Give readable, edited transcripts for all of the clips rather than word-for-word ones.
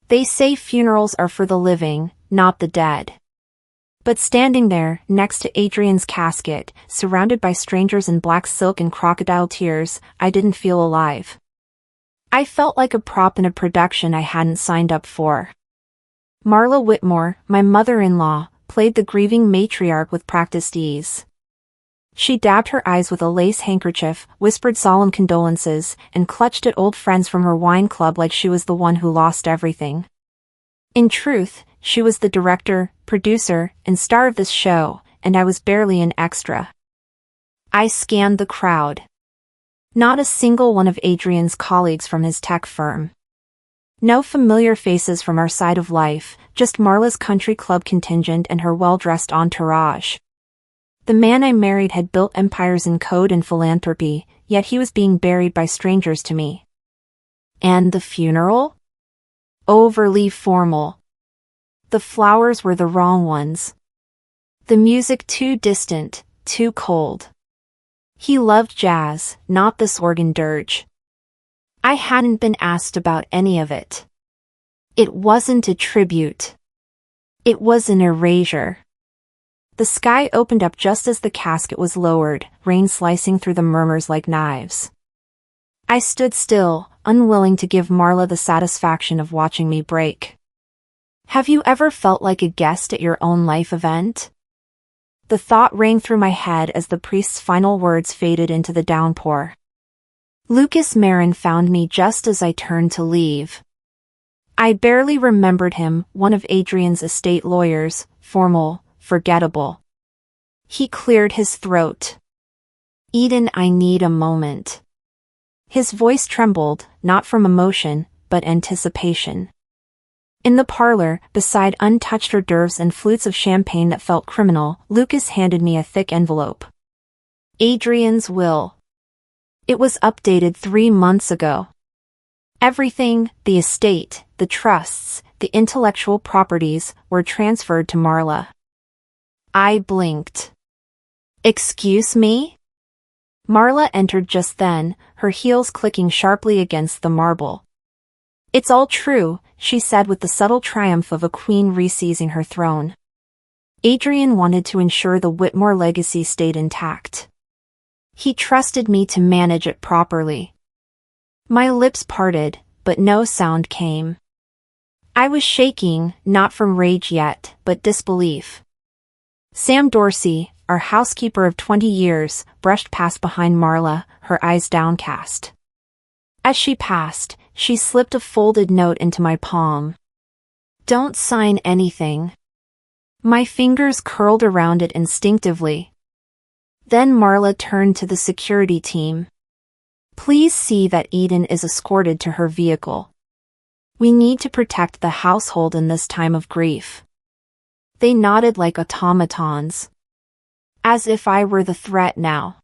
They say funerals are for the living, not the dead. But standing there, next to Adrian's casket, surrounded by strangers in black silk and crocodile tears, I didn't feel alive. I felt like a prop in a production I hadn't signed up for. Marla Whitmore, my mother-in-law, played the grieving matriarch with practiced ease. She dabbed her eyes with a lace handkerchief, whispered solemn condolences, and clutched at old friends from her wine club like she was the one who lost everything. In truth, she was the director, producer, and star of this show, and I was barely an extra. I scanned the crowd. Not a single one of Adrian's colleagues from his tech firm. No familiar faces from our side of life, just Marla's country club contingent and her well-dressed entourage. The man I married had built empires in code and philanthropy, yet he was being buried by strangers to me. And the funeral? Overly formal. The flowers were the wrong ones. The music too distant, too cold. He loved jazz, not this organ dirge. I hadn't been asked about any of it. It wasn't a tribute. It was an erasure. The sky opened up just as the casket was lowered, rain slicing through the murmurs like knives. I stood still, unwilling to give Marla the satisfaction of watching me break. Have you ever felt like a guest at your own life event? The thought rang through my head as the priest's final words faded into the downpour. Lucas Marin found me just as I turned to leave. I barely remembered him, one of Adrian's estate lawyers, formal, forgettable. He cleared his throat. Eden, I need a moment. His voice trembled, not from emotion, but anticipation. In the parlor, beside untouched hors d'oeuvres and flutes of champagne that felt criminal, Lucas handed me a thick envelope. Adrian's will. It was updated 3 months ago. Everything, the estate, the trusts, the intellectual properties, were transferred to Marla. I blinked. Excuse me? Marla entered just then, her heels clicking sharply against the marble. It's all true, she said with the subtle triumph of a queen reseizing her throne. Adrian wanted to ensure the Whitmore legacy stayed intact. He trusted me to manage it properly. My lips parted, but no sound came. I was shaking, not from rage yet, but disbelief. Sam Dorsey, our housekeeper of 20 years, brushed past behind Marla, her eyes downcast. As she passed, she slipped a folded note into my palm. Don't sign anything. My fingers curled around it instinctively. Then Marla turned to the security team. Please see that Eden is escorted to her vehicle. We need to protect the household in this time of grief. They nodded like automatons. As if I were the threat now.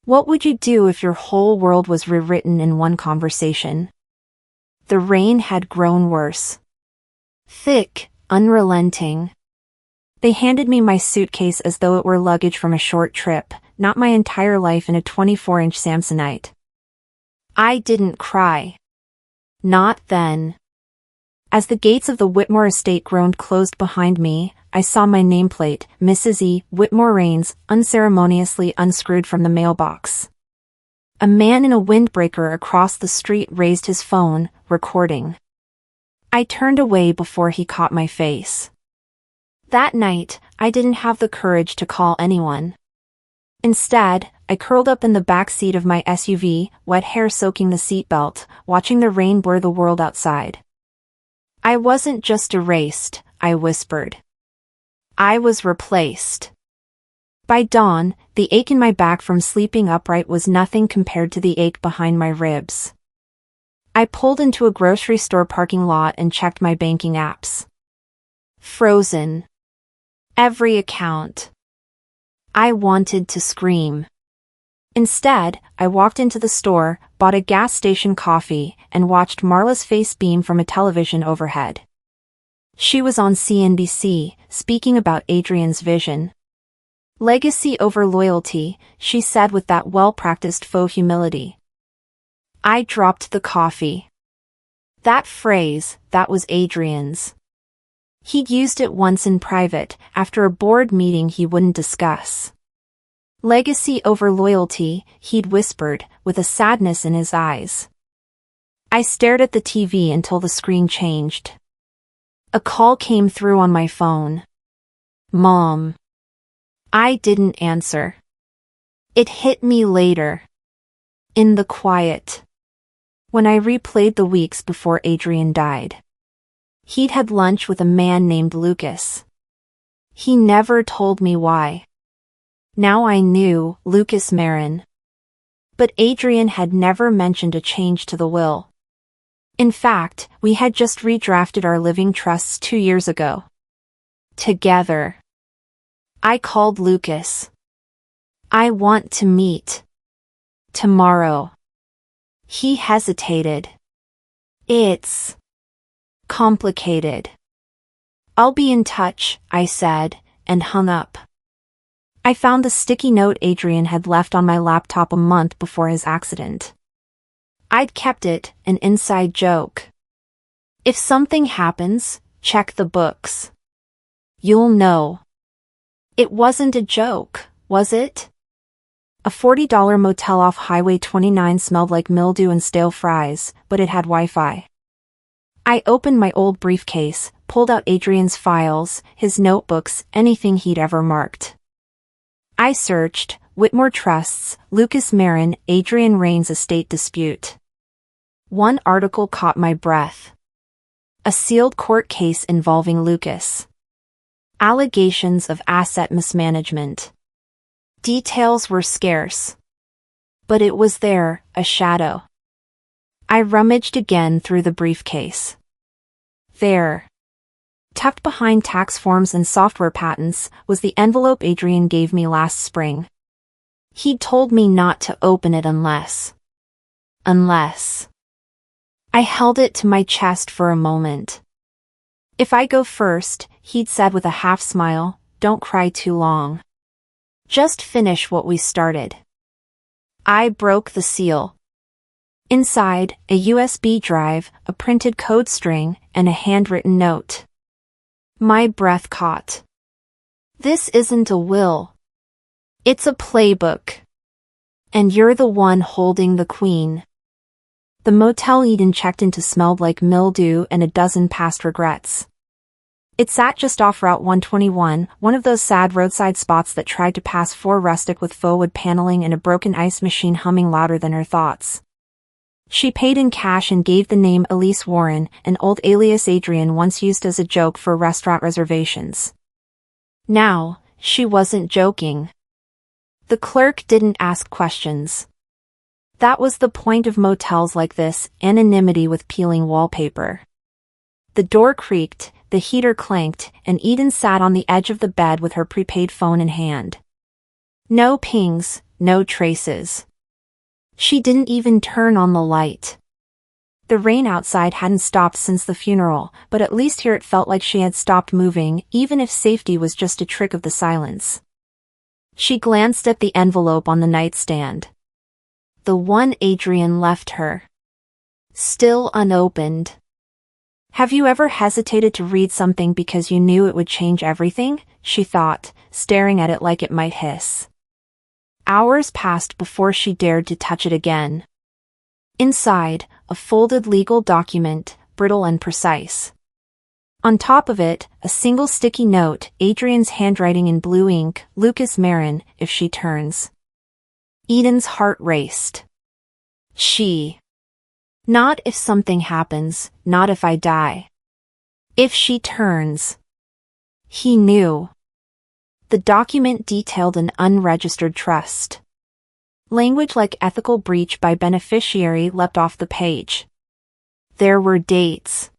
What would you do if your whole world was rewritten in one conversation? The rain had grown worse. Thick, unrelenting. They handed me my suitcase as though it were luggage from a short trip, not my entire life in a 24-inch Samsonite. I didn't cry. Not then. As the gates of the Whitmore estate groaned closed behind me, I saw my nameplate, Mrs. E. Whitmore Rains, unceremoniously unscrewed from the mailbox. A man in a windbreaker across the street raised his phone, recording. I turned away before he caught my face. That night, I didn't have the courage to call anyone. Instead, I curled up in the back seat of my SUV, wet hair soaking the seatbelt, watching the rain blur the world outside. I wasn't just erased, I whispered. I was replaced. By dawn, the ache in my back from sleeping upright was nothing compared to the ache behind my ribs. I pulled into a grocery store parking lot and checked my banking apps. Frozen. Every account. I wanted to scream. Instead, I walked into the store, bought a gas station coffee, and watched Marla's face beam from a television overhead. She was on CNBC, speaking about Adrian's vision. Legacy over loyalty, she said with that well-practiced faux humility. I dropped the coffee. That phrase, that was Adrian's. He'd used it once in private, after a board meeting he wouldn't discuss. Legacy over loyalty, he'd whispered, with a sadness in his eyes. I stared at the TV until the screen changed. A call came through on my phone. Mom. I didn't answer. It hit me later. In the quiet. When I replayed the weeks before Adrian died. He'd had lunch with a man named Lucas. He never told me why. Now I knew, Lucas Marin. But Adrian had never mentioned a change to the will. In fact, we had just redrafted our living trusts 2 years ago. Together. I called Lucas. I want to meet. Tomorrow. He hesitated. It's complicated. I'll be in touch, I said, and hung up. I found the sticky note Adrian had left on my laptop a month before his accident. I'd kept it, an inside joke. If something happens, check the books. You'll know. It wasn't a joke, was it? A $40 motel off Highway 29 smelled like mildew and stale fries, but it had Wi-Fi. I opened my old briefcase, pulled out Adrian's files, his notebooks, anything he'd ever marked. I searched, Whitmore Trusts, Lucas Marin, Adrian Raines estate dispute. One article caught my breath. A sealed court case involving Lucas. Allegations of asset mismanagement. Details were scarce. But it was there, a shadow. I rummaged again through the briefcase. There. Tucked behind tax forms and software patents, was the envelope Adrian gave me last spring. He'd told me not to open it unless. I held it to my chest for a moment. If I go first, he'd said with a half smile, don't cry too long. Just finish what we started. I broke the seal. Inside, a USB drive, a printed code string, and a handwritten note. My breath caught. This isn't a will. It's a playbook. And you're the one holding the queen. The motel Eden checked into smelled like mildew and a dozen past regrets. It sat just off Route 121, one of those sad roadside spots that tried to pass for rustic with faux wood paneling and a broken ice machine humming louder than her thoughts. She paid in cash and gave the name Elise Warren, an old alias Adrian once used as a joke for restaurant reservations. Now, she wasn't joking. The clerk didn't ask questions. That was the point of motels like this, anonymity with peeling wallpaper. The door creaked, the heater clanked, and Eden sat on the edge of the bed with her prepaid phone in hand. No pings, no traces. She didn't even turn on the light. The rain outside hadn't stopped since the funeral, but at least here it felt like she had stopped moving, even if safety was just a trick of the silence. She glanced at the envelope on the nightstand. The one Adrian left her. Still unopened. Have you ever hesitated to read something because you knew it would change everything? She thought, staring at it like it might hiss. Hours passed before she dared to touch it again. Inside, a folded legal document, brittle and precise. On top of it, a single sticky note, Adrian's handwriting in blue ink, Lucas Marin, if she turns. Eden's heart raced. Not if something happens, not if I die. If she turns. He knew. The document detailed an unregistered trust. Language like ethical breach by beneficiary leapt off the page. There were dates.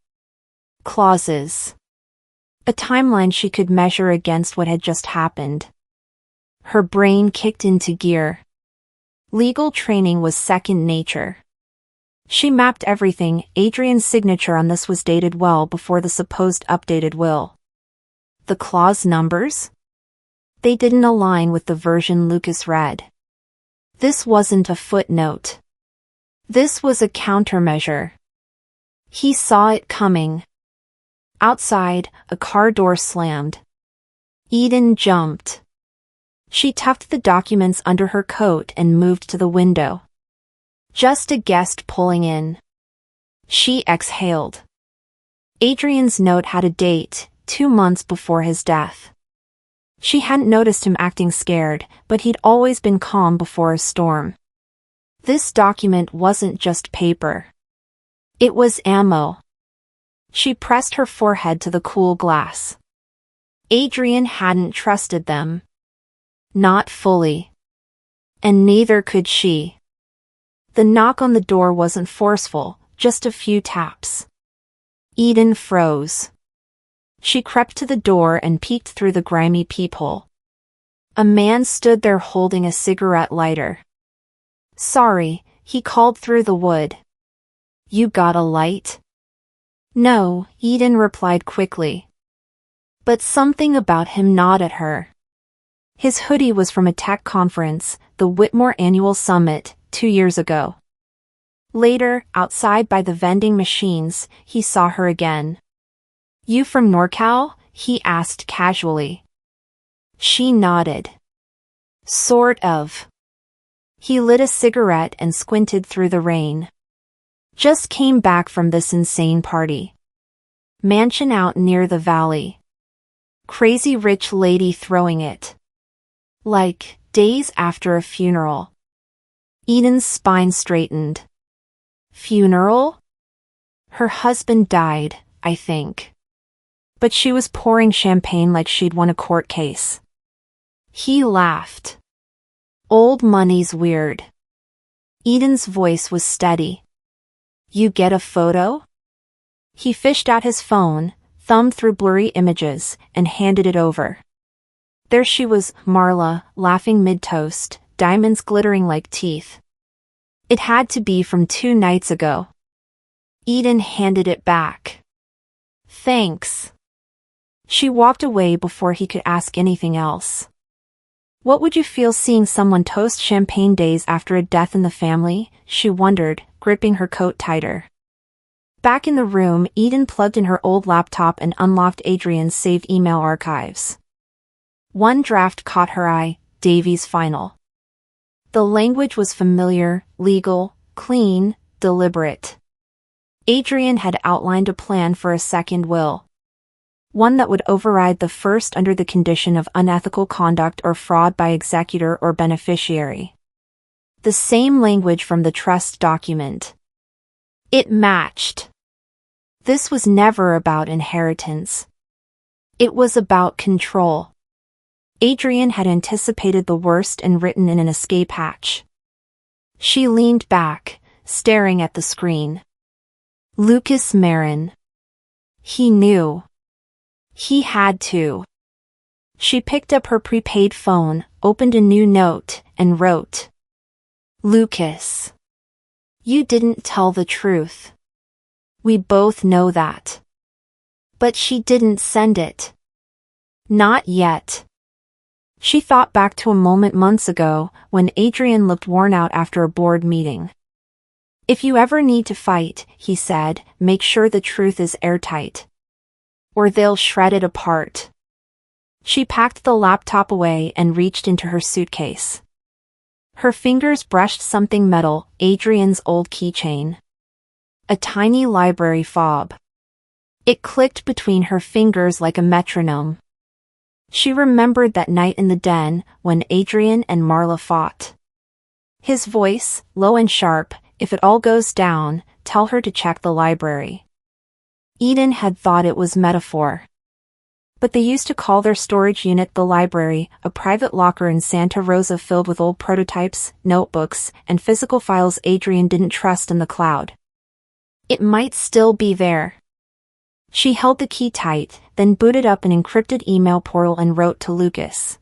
Clauses. A timeline she could measure against what had just happened. Her brain kicked into gear. Legal training was second nature. She mapped everything. Adrian's signature on this was dated well before the supposed updated will. The clause numbers? They didn't align with the version Lucas read. This wasn't a footnote. This was a countermeasure. He saw it coming. Outside, a car door slammed. Eden jumped. She tucked the documents under her coat and moved to the window. Just a guest pulling in. She exhaled. Adrian's note had a date, 2 months before his death. She hadn't noticed him acting scared, but he'd always been calm before a storm. This document wasn't just paper. It was ammo. She pressed her forehead to the cool glass. Adrian hadn't trusted them. Not fully. And neither could she. The knock on the door wasn't forceful, just a few taps. Eden froze. She crept to the door and peeked through the grimy peephole. A man stood there holding a cigarette lighter. "Sorry," he called through the wood. "You got a light?" "No," Eden replied quickly. But something about him gnawed at her. His hoodie was from a tech conference, the Whitmore Annual Summit, 2 years ago. Later, outside by the vending machines, he saw her again. "You from NorCal?" he asked casually. She nodded. "Sort of." He lit a cigarette and squinted through the rain. "Just came back from this insane party. Mansion out near the valley. Crazy rich lady throwing it. Like, days after a funeral." Eden's spine straightened. "Funeral?" Her husband died, I think. But she was pouring champagne like she'd won a court case. He laughed. "Old money's weird." Eden's voice was steady. "You get a photo?" He fished out his phone, thumbed through blurry images, and handed it over. There she was, Marla, laughing mid-toast, diamonds glittering like teeth. It had to be from 2 nights ago. Eden handed it back. "Thanks." She walked away before he could ask anything else. What would you feel seeing someone toast champagne days after a death in the family? She wondered, gripping her coat tighter. Back in the room, Eden plugged in her old laptop and unlocked Adrian's saved email archives. One draft caught her eye, Davy's final. The language was familiar, legal, clean, deliberate. Adrian had outlined a plan for a second will. One that would override the first under the condition of unethical conduct or fraud by executor or beneficiary. The same language from the trust document. It matched. This was never about inheritance. It was about control. Adrian had anticipated the worst and written in an escape hatch. She leaned back, staring at the screen. Lucas Marin. He knew. He had to. She picked up her prepaid phone, opened a new note, and wrote. "Lucas. You didn't tell the truth. We both know that." But she didn't send it. Not yet. She thought back to a moment months ago, when Adrian looked worn out after a board meeting. "If you ever need to fight," he said, "make sure the truth is airtight. Or they'll shred it apart." She packed the laptop away and reached into her suitcase. Her fingers brushed something metal, Adrian's old keychain. A tiny library fob. It clicked between her fingers like a metronome. She remembered that night in the den, when Adrian and Marla fought. His voice, low and sharp, "If it all goes down, tell her to check the library." Eden had thought it was metaphor. But they used to call their storage unit the library, a private locker in Santa Rosa filled with old prototypes, notebooks, and physical files Adrian didn't trust in the cloud. It might still be there. She held the key tight, then booted up an encrypted email portal and wrote to Lucas.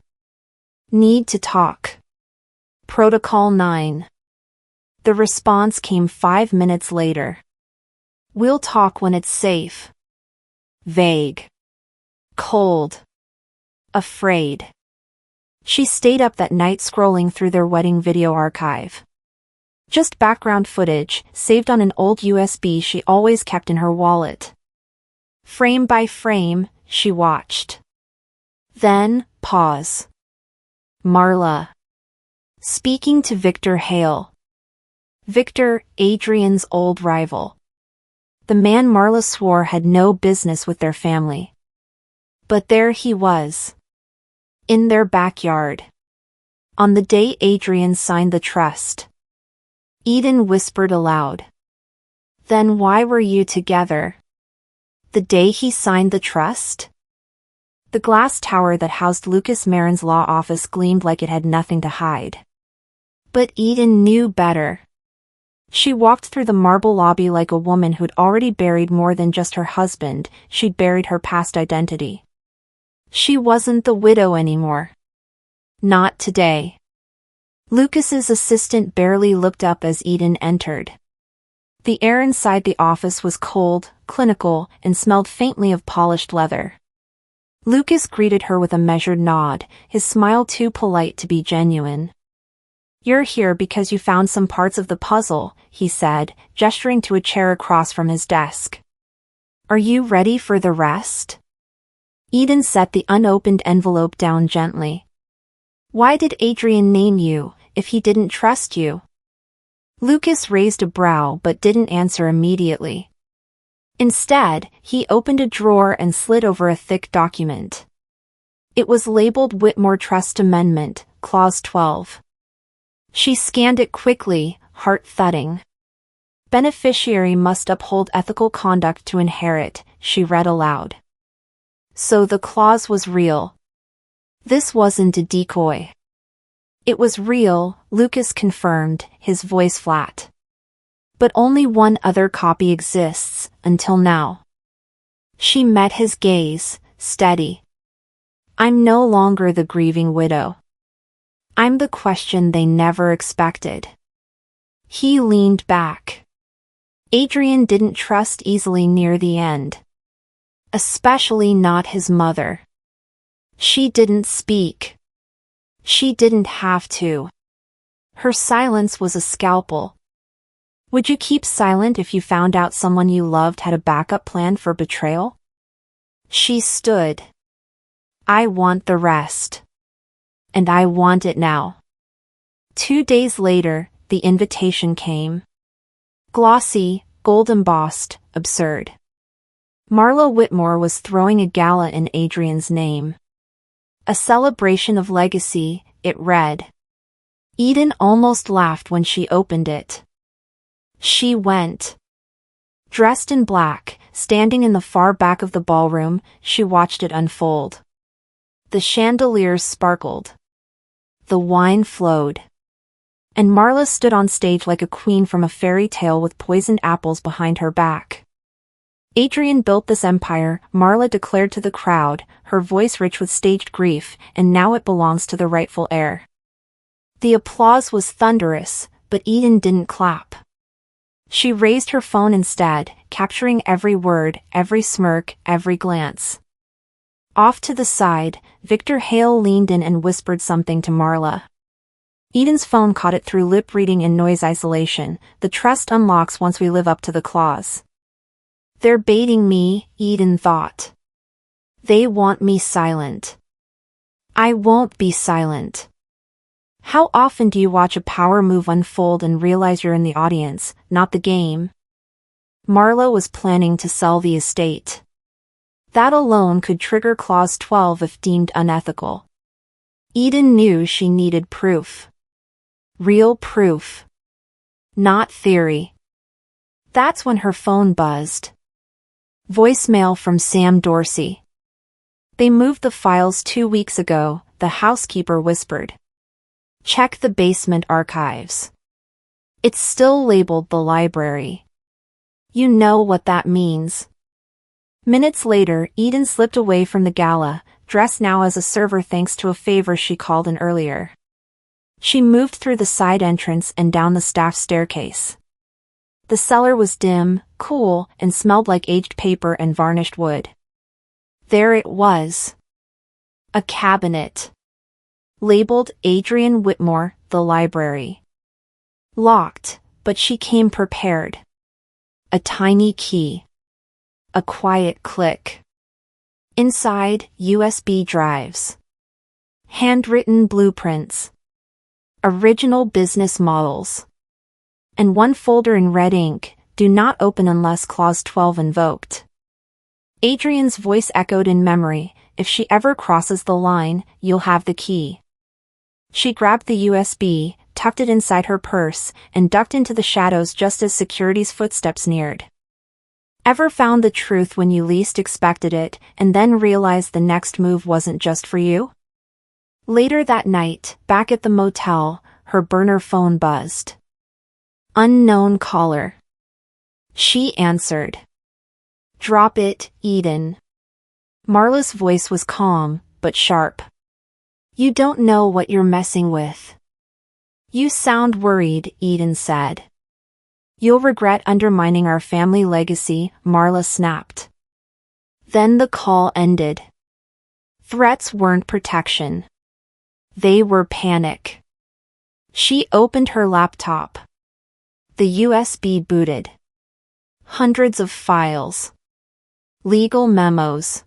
"Need to talk. Protocol 9. The response came 5 minutes later. "We'll talk when it's safe." Vague. Cold. Afraid. She stayed up that night scrolling through their wedding video archive. Just background footage, saved on an old USB she always kept in her wallet. Frame by frame, she watched. Then, pause. Marla. Speaking to Victor Hale. Victor, Adrian's old rival. The man Marla swore had no business with their family. But there he was. In their backyard. On the day Adrian signed the trust. Eden whispered aloud. Then why were you together? The day he signed the trust? The glass tower that housed Lucas Marin's law office gleamed like it had nothing to hide. But Eden knew better. She walked through the marble lobby like a woman who'd already buried more than just her husband. She'd buried her past identity. She wasn't the widow anymore. Not today. Lucas's assistant barely looked up as Eden entered. The air inside the office was cold, clinical, and smelled faintly of polished leather. Lucas greeted her with a measured nod, his smile too polite to be genuine. You're here because you found some parts of the puzzle, he said, gesturing to a chair across from his desk. Are you ready for the rest? Eden set the unopened envelope down gently. Why did Adrian name you, if he didn't trust you? Lucas raised a brow but didn't answer immediately. Instead, he opened a drawer and slid over a thick document. It was labeled Whitmore Trust Amendment, Clause 12. She scanned it quickly, heart thudding. Beneficiary must uphold ethical conduct to inherit, she read aloud. So the clause was real. This wasn't a decoy. It was real, Lucas confirmed, his voice flat. But only one other copy exists, until now. She met his gaze, steady. I'm no longer the grieving widow. I'm the question they never expected. He leaned back. Adrian didn't trust easily near the end. Especially not his mother. She didn't speak. She didn't have to. Her silence was a scalpel. Would you keep silent if you found out someone you loved had a backup plan for betrayal? She stood. I want the rest. And I want it now. 2 days later, the invitation came. Glossy, gold-embossed, absurd. Marla Whitmore was throwing a gala in Adrian's name. A celebration of legacy, it read. Eden almost laughed when she opened it. She went. Dressed in black, standing in the far back of the ballroom, she watched it unfold. The chandeliers sparkled. The wine flowed. And Marla stood on stage like a queen from a fairy tale with poisoned apples behind her back. Adrian built this empire, Marla declared to the crowd, her voice rich with staged grief, and now it belongs to the rightful heir. The applause was thunderous, but Eden didn't clap. She raised her phone instead, capturing every word, every smirk, every glance. Off to the side, Victor Hale leaned in and whispered something to Marla. Eden's phone caught it through lip reading and noise isolation. The trust unlocks once we live up to the clause. They're baiting me, Eden thought. They want me silent. I won't be silent. How often do you watch a power move unfold and realize you're in the audience, not the game? Marla was planning to sell the estate. That alone could trigger Clause 12 if deemed unethical. Eden knew she needed proof. Real proof. Not theory. That's when her phone buzzed. Voicemail from Sam Dorsey. They moved the files 2 weeks ago, the housekeeper whispered. Check the basement archives. It's still labeled the library. You know what that means. Minutes later, Eden slipped away from the gala, dressed now as a server thanks to a favor she called in earlier. She moved through the side entrance and down the staff staircase. The cellar was dim, cool, and smelled like aged paper and varnished wood. There it was. A cabinet. Labeled Adrian Whitmore, the library. Locked, But she came prepared. A tiny key. A quiet click. Inside, USB drives. Handwritten blueprints. Original business models. And one folder in red ink, "Do not open unless Clause 12 invoked." Adrian's voice echoed in memory, "If she ever crosses the line, you'll have the key." She grabbed the USB, tucked it inside her purse, and ducked into the shadows just as security's footsteps neared. Ever found the truth when you least expected it, and then realized the next move wasn't just for you? Later that night, back at the motel, her burner phone buzzed. Unknown caller. She answered. "Drop it, Eden." Marla's voice was calm, but sharp. "You don't know what you're messing with." "You sound worried," Eden said. "You'll regret undermining our family legacy," Marla snapped. Then the call ended. Threats weren't protection. They were panic. She opened her laptop. The USB booted. Hundreds of files. Legal memos.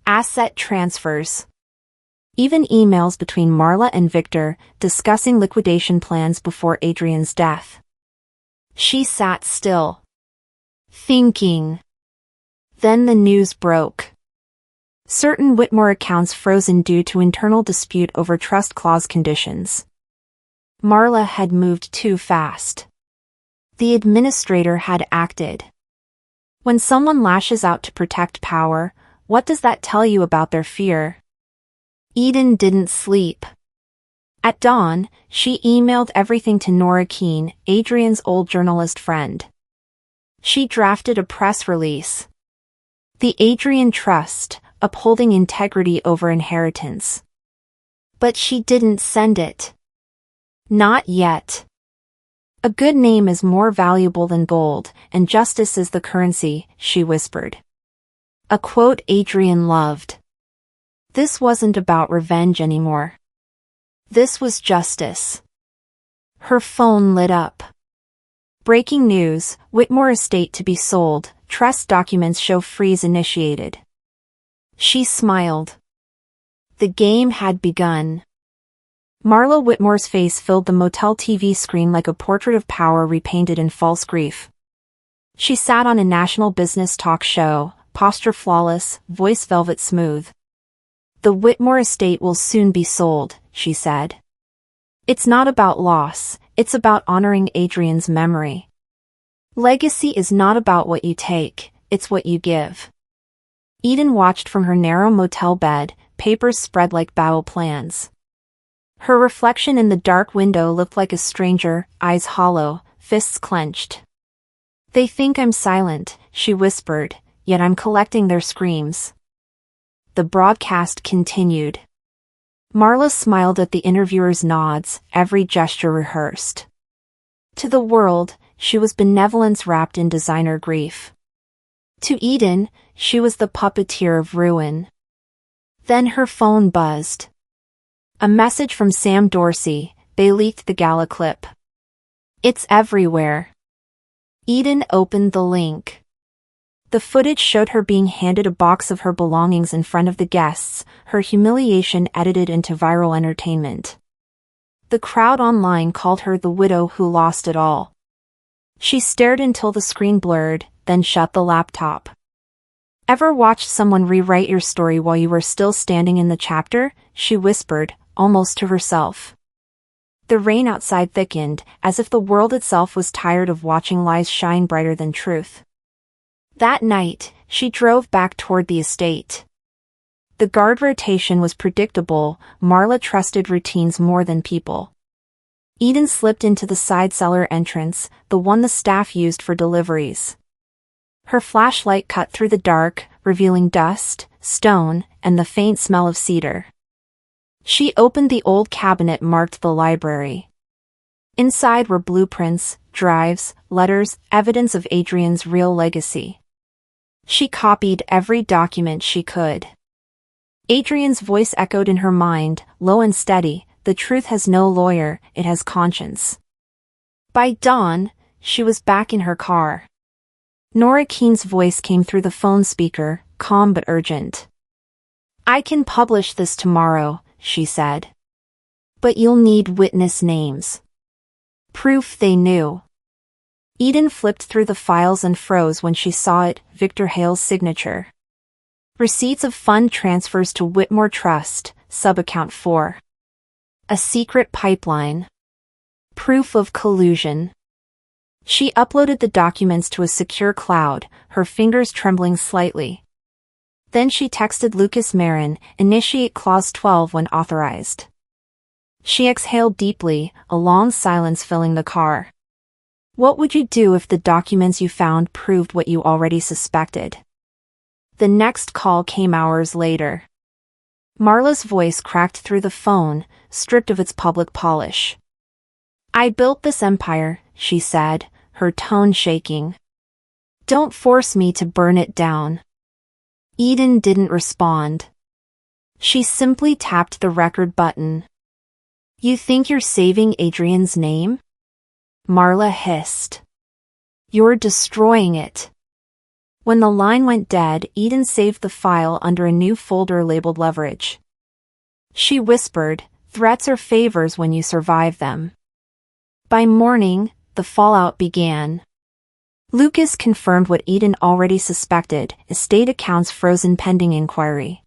Asset transfers. Even emails between Marla and Victor discussing liquidation plans before Adrian's death. She sat still. Thinking. Then the news broke. Certain Whitmore accounts frozen due to internal dispute over trust clause conditions. Marla had moved too fast. The administrator had acted. When someone lashes out to protect power, what does that tell you about their fear? Eden didn't sleep. At dawn, she emailed everything to Nora Keene, Adrian's old journalist friend. She drafted a press release. The Adrian Trust, upholding integrity over inheritance. But she didn't send it. Not yet. A good name is more valuable than gold, and justice is the currency, she whispered. A quote Adrian loved. This wasn't about revenge anymore. This was justice. Her phone lit up. Breaking news, Whitmore estate to be sold, trust documents show freeze initiated. She smiled. The game had begun. Marla Whitmore's face filled the motel TV screen like a portrait of power repainted in false grief. She sat on a national business talk show, posture flawless, voice velvet smooth. The Whitmore estate will soon be sold, she said. It's not about loss, it's about honoring Adrian's memory. Legacy is not about what you take, it's what you give. Eden watched from her narrow motel bed, papers spread like battle plans. Her reflection in the dark window looked like a stranger, eyes hollow, fists clenched. They think I'm silent, she whispered, yet I'm collecting their screams. The broadcast continued. Marla smiled at the interviewer's nods, every gesture rehearsed. To the world, she was benevolence wrapped in designer grief. To Eden, she was the puppeteer of ruin. Then her phone buzzed. A message from Sam Dorsey, they leaked the gala clip. It's everywhere. Eden opened the link. The footage showed her being handed a box of her belongings in front of the guests, her humiliation edited into viral entertainment. The crowd online called her the widow who lost it all. She stared until the screen blurred, then shut the laptop. Ever watched someone rewrite your story while you were still standing in the chapter? She whispered, almost to herself. The rain outside thickened, as if the world itself was tired of watching lies shine brighter than truth. That night, she drove back toward the estate. The guard rotation was predictable, Marla trusted routines more than people. Eden slipped into the side cellar entrance, the one the staff used for deliveries. Her flashlight cut through the dark, revealing dust, stone, and the faint smell of cedar. She opened the old cabinet marked the library. Inside were blueprints, drives, letters, evidence of Adrian's real legacy. She copied every document she could. Adrian's voice echoed in her mind, low and steady, the truth has no lawyer, it has conscience. By dawn, she was back in her car. Nora Keene's voice came through the phone speaker, calm but urgent. "I can publish this tomorrow," she said. "But you'll need witness names. Proof they knew." Eden flipped through the files and froze when she saw it, Victor Hale's signature. Receipts of fund transfers to Whitmore Trust, subaccount 4. A secret pipeline. Proof of collusion. She uploaded the documents to a secure cloud, her fingers trembling slightly. Then she texted Lucas Marin, "Initiate Clause 12 when authorized." She exhaled deeply, a long silence filling the car. What would you do if the documents you found proved what you already suspected? The next call came hours later. Marla's voice cracked through the phone, stripped of its public polish. "I built this empire," she said, her tone shaking. "Don't force me to burn it down." Eden didn't respond. She simply tapped the record button. "You think you're saving Adrian's name?" Marla hissed. "You're destroying it." When the line went dead, Eden saved the file under a new folder labeled Leverage. She whispered, "Threats are favors when you survive them." By morning, the fallout began. Lucas confirmed what Eden already suspected: estate accounts frozen pending inquiry.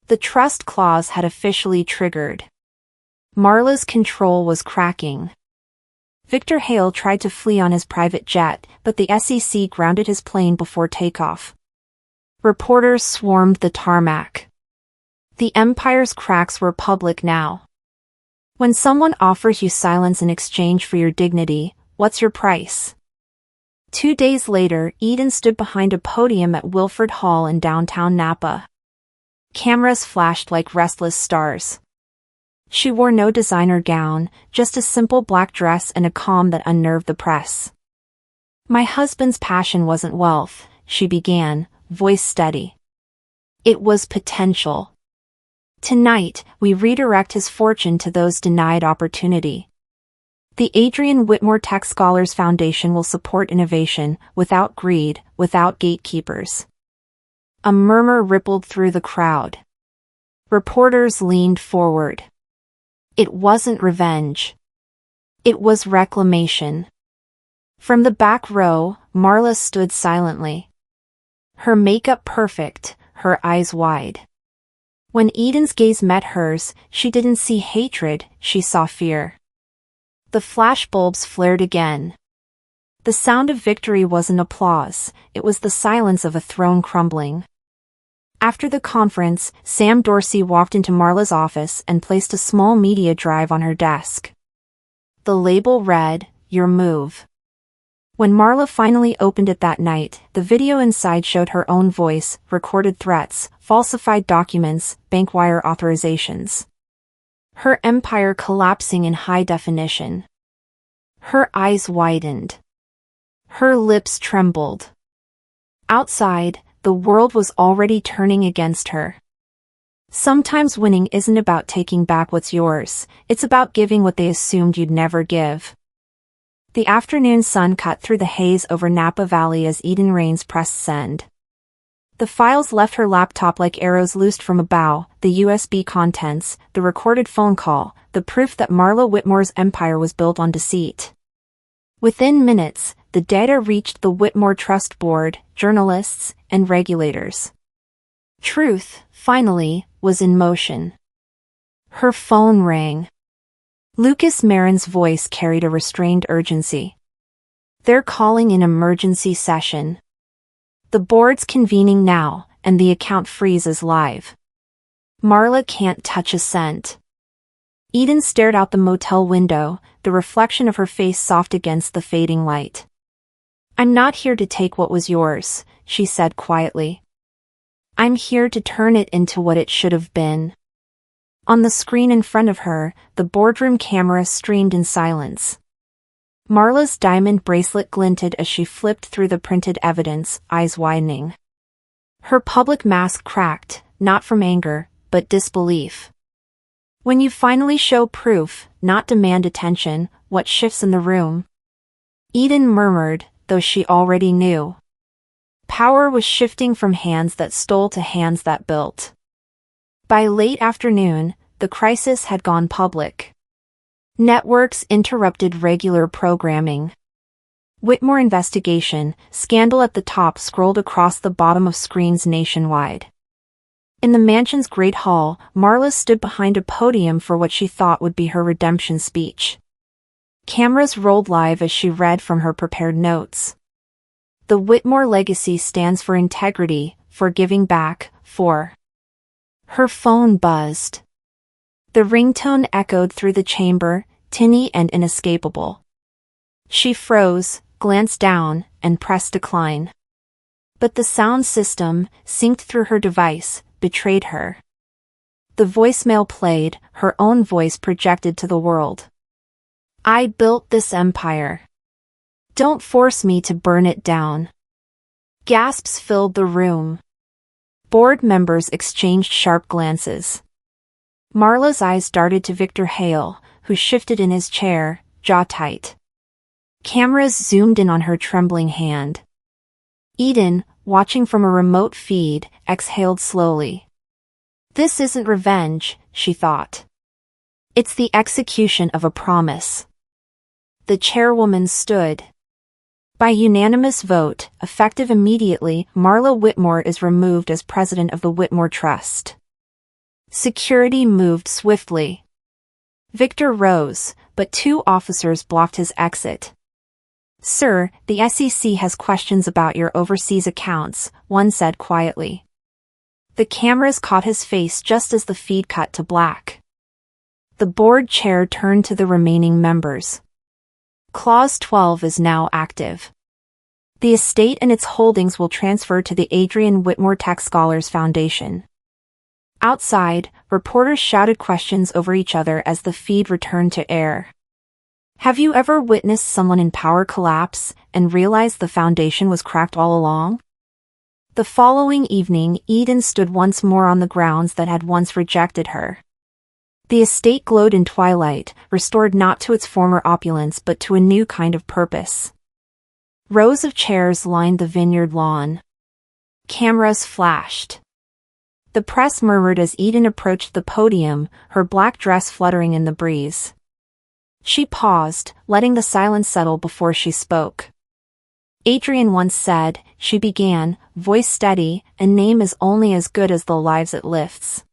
The trust clause had officially triggered. Marla's control was cracking. Victor Hale tried to flee on his private jet, but the SEC grounded his plane before takeoff. Reporters swarmed the tarmac. The empire's cracks were public now. When someone offers you silence in exchange for your dignity, what's your price? 2 days later, Eden stood behind a podium at Wilford Hall in downtown Napa. Cameras flashed like restless stars. She wore no designer gown, just a simple black dress and a calm that unnerved the press. "My husband's passion wasn't wealth," she began, voice steady. "It was potential. Tonight, we redirect his fortune to those denied opportunity. The Adrian Whitmore Tech Scholars Foundation will support innovation, without greed, without gatekeepers." A murmur rippled through the crowd. Reporters leaned forward. It wasn't revenge. It was reclamation. From the back row, Marla stood silently. Her makeup perfect, her eyes wide. When Eden's gaze met hers, she didn't see hatred, she saw fear. The flashbulbs flared again. The sound of victory wasn't applause, it was the silence of a throne crumbling. After the conference, Sam Dorsey walked into Marla's office and placed a small media drive on her desk. The label read, "Your move." When Marla finally opened it that night, the video inside showed her own voice, recorded threats, falsified documents, bank wire authorizations. Her empire collapsing in high definition. Her eyes widened. Her lips trembled. Outside, the world was already turning against her. Sometimes winning isn't about taking back what's yours, it's about giving what they assumed you'd never give. The afternoon sun cut through the haze over Napa Valley as Eden Raines pressed send. The files left her laptop like arrows loosed from a bow, the USB contents, the recorded phone call, the proof that Marla Whitmore's empire was built on deceit. Within minutes, the data reached the Whitmore Trust Board, journalists, and regulators. Truth, finally, was in motion. Her phone rang. Lucas Marin's voice carried a restrained urgency. "They're calling an emergency session. The board's convening now, and the account freeze is live. Marla can't touch a cent." Eden stared out the motel window, the reflection of her face soft against the fading light. "I'm not here to take what was yours," she said quietly. "I'm here to turn it into what it should have been." On the screen in front of her, the boardroom camera streamed in silence. Marla's diamond bracelet glinted as she flipped through the printed evidence, eyes widening. Her public mask cracked, not from anger, but disbelief. When you finally show proof, not demand attention, what shifts in the room? Eden murmured, though she already knew. Power was shifting from hands that stole to hands that built. By late afternoon, the crisis had gone public. Networks interrupted regular programming. Whitmore investigation, scandal at the top scrolled across the bottom of screens nationwide. In the mansion's great hall, Marla stood behind a podium for what she thought would be her redemption speech. Cameras rolled live as she read from her prepared notes. The Whitmore legacy stands for integrity, for giving back, for... Her phone buzzed. The ringtone echoed through the chamber, tinny and inescapable. She froze, glanced down, and pressed decline. But the sound system, synced through her device, betrayed her. The voicemail played, her own voice projected to the world. "I built this empire. Don't force me to burn it down." Gasps filled the room. Board members exchanged sharp glances. Marla's eyes darted to Victor Hale, who shifted in his chair, jaw tight. Cameras zoomed in on her trembling hand. Eden, watching from a remote feed, exhaled slowly. This isn't revenge, she thought. It's the execution of a promise. The chairwoman stood. By unanimous vote, effective immediately, Marla Whitmore is removed as president of the Whitmore Trust. Security moved swiftly. Victor rose, but two officers blocked his exit. "Sir, the SEC has questions about your overseas accounts," one said quietly. The cameras caught his face just as the feed cut to black. The board chair turned to the remaining members. Clause 12 is now active. The estate and its holdings will transfer to the Adrian Whitmore Tech Scholars Foundation. Outside, reporters shouted questions over each other as the feed returned to air. Have you ever witnessed someone in power collapse and realized the foundation was cracked all along? The following evening, Eden stood once more on the grounds that had once rejected her. The estate glowed in twilight, restored not to its former opulence but to a new kind of purpose. Rows of chairs lined the vineyard lawn. Cameras flashed. The press murmured as Eden approached the podium, her black dress fluttering in the breeze. She paused, letting the silence settle before she spoke. Adrian once said, she began, voice steady, "A name is only as good as the lives it lifts."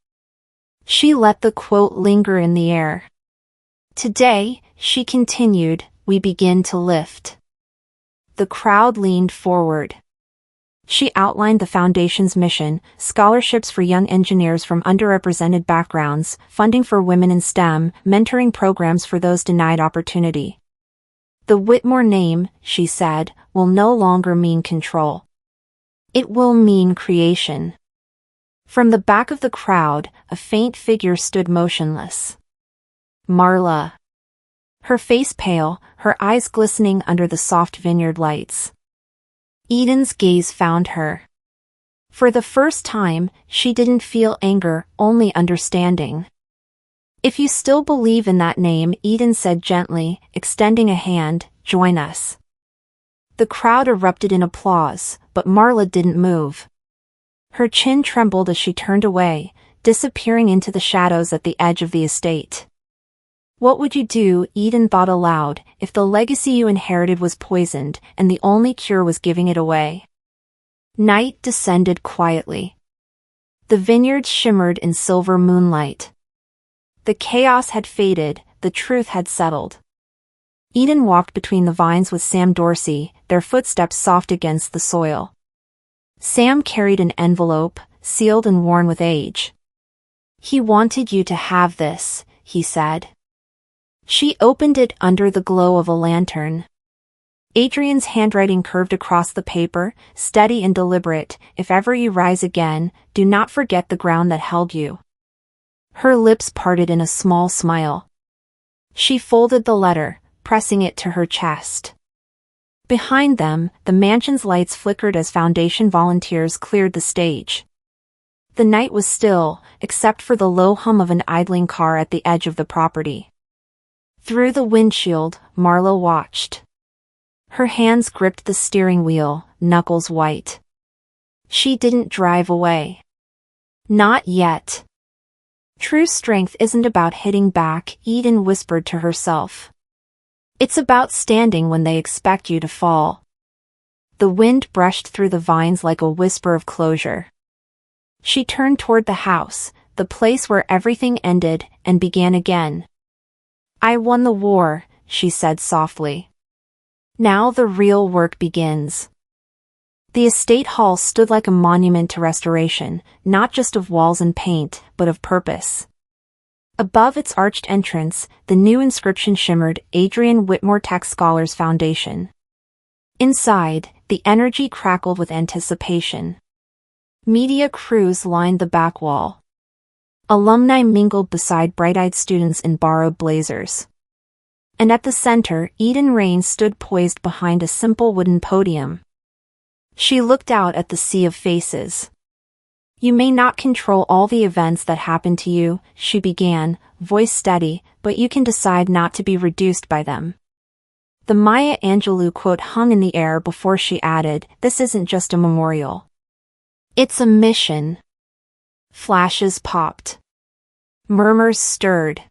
She let the quote linger in the air. Today, she continued, we begin to lift. The crowd leaned forward. She outlined the foundation's mission: scholarships for young engineers from underrepresented backgrounds, funding for women in STEM, mentoring programs for those denied opportunity. The Whitmore name, she said, will no longer mean control. It will mean creation. From the back of the crowd, a faint figure stood motionless. Marla. Her face pale, her eyes glistening under the soft vineyard lights. Eden's gaze found her. For the first time, she didn't feel anger, only understanding. If you still believe in that name, Eden said gently, extending a hand, join us. The crowd erupted in applause, but Marla didn't move. Her chin trembled as she turned away, disappearing into the shadows at the edge of the estate. What would you do, Eden thought aloud, if the legacy you inherited was poisoned, and the only cure was giving it away? Night descended quietly. The vineyards shimmered in silver moonlight. The chaos had faded, the truth had settled. Eden walked between the vines with Sam Dorsey, their footsteps soft against the soil. Sam carried an envelope, sealed and worn with age. He wanted you to have this, he said. She opened it under the glow of a lantern. Adrian's handwriting curved across the paper, steady and deliberate. If ever you rise again, do not forget the ground that held you. Her lips parted in a small smile. She folded the letter, pressing it to her chest. Behind them, the mansion's lights flickered as Foundation volunteers cleared the stage. The night was still, except for the low hum of an idling car at the edge of the property. Through the windshield, Marla watched. Her hands gripped the steering wheel, knuckles white. She didn't drive away. Not yet. True strength isn't about hitting back, Eden whispered to herself. It's about standing when they expect you to fall. The wind brushed through the vines like a whisper of closure. She turned toward the house, the place where everything ended and began again. I won the war, she said softly. Now the real work begins. The estate hall stood like a monument to restoration, not just of walls and paint, but of purpose. Above its arched entrance, the new inscription shimmered, Adrian Whitmore Tech Scholars Foundation. Inside, the energy crackled with anticipation. Media crews lined the back wall. Alumni mingled beside bright-eyed students in borrowed blazers. And at the center, Eden Rain stood poised behind a simple wooden podium. She looked out at the sea of faces. You may not control all the events that happen to you, she began, voice steady, but you can decide not to be reduced by them. The Maya Angelou quote hung in the air before she added, this isn't just a memorial. It's a mission. Flashes popped. Murmurs stirred.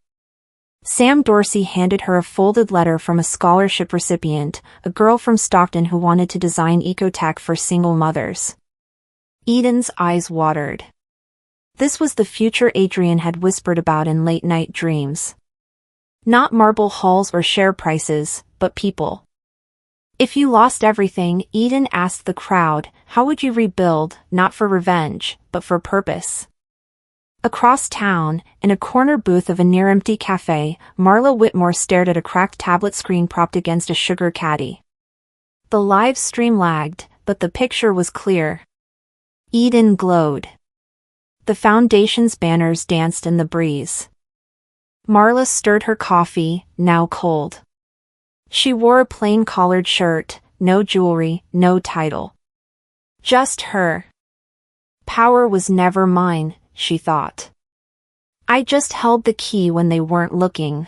Sam Dorsey handed her a folded letter from a scholarship recipient, a girl from Stockton who wanted to design ecotech for single mothers. Eden's eyes watered. This was the future Adrian had whispered about in late-night dreams. Not marble halls or share prices, but people. If you lost everything, Eden asked the crowd, how would you rebuild, not for revenge, but for purpose? Across town, in a corner booth of a near-empty cafe, Marla Whitmore stared at a cracked tablet screen propped against a sugar caddy. The live stream lagged, but the picture was clear. Eden glowed. The foundation's banners danced in the breeze. Marla stirred her coffee, now cold. She wore a plain collared shirt, no jewelry, no title. Just her. Power was never mine, she thought. I just held the key when they weren't looking.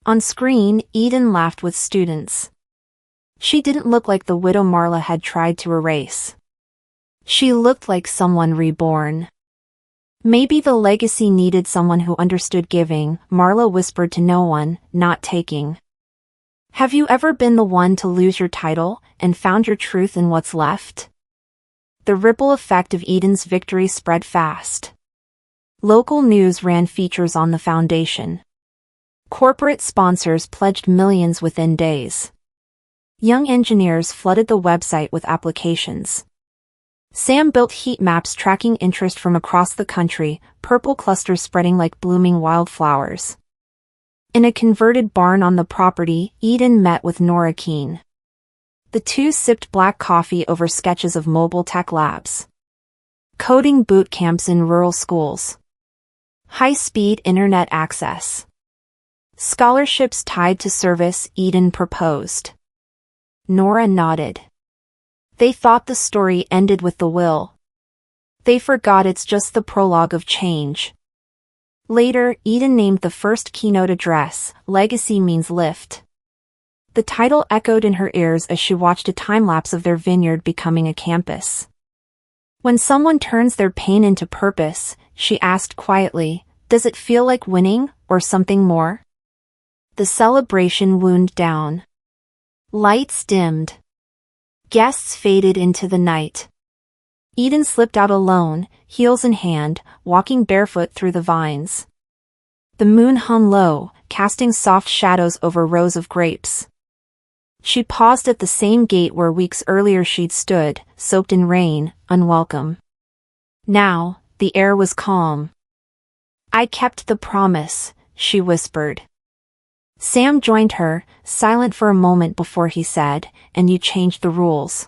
On screen, Eden laughed with students. She didn't look like the widow Marla had tried to erase. She looked like someone reborn. Maybe the legacy needed someone who understood giving, Marla whispered to no one, not taking. Have you ever been the one to lose your title, and found your truth in what's left? The ripple effect of Eden's victory spread fast. Local news ran features on the foundation. Corporate sponsors pledged millions within days. Young engineers flooded the website with applications. Sam built heat maps tracking interest from across the country, purple clusters spreading like blooming wildflowers. In a converted barn on the property, Eden met with Nora Keene. The two sipped black coffee over sketches of mobile tech labs. Coding boot camps in rural schools. High-speed internet access. Scholarships tied to service, Eden proposed. Nora nodded. They thought the story ended with the will. They forgot it's just the prologue of change. Later, Eden named the first keynote address, Legacy Means Lift. The title echoed in her ears as she watched a time-lapse of their vineyard becoming a campus. When someone turns their pain into purpose, she asked quietly, does it feel like winning, or something more? The celebration wound down. Lights dimmed. Guests faded into the night. Eden slipped out alone, heels in hand, walking barefoot through the vines. The moon hung low, casting soft shadows over rows of grapes. She paused at the same gate where weeks earlier she'd stood, soaked in rain, unwelcome. Now, the air was calm. I kept the promise, she whispered. Sam joined her, silent for a moment before he said, and you changed the rules.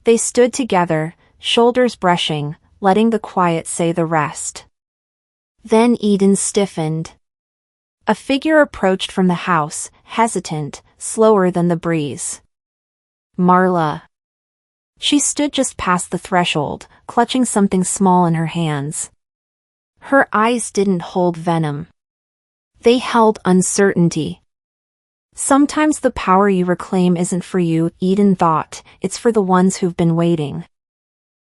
They stood together, shoulders brushing, letting the quiet say the rest. Then Eden stiffened. A figure approached from the house, hesitant, slower than the breeze. Marla. She stood just past the threshold, clutching something small in her hands. Her eyes didn't hold venom. They held uncertainty. Sometimes the power you reclaim isn't for you, Eden thought, it's for the ones who've been waiting.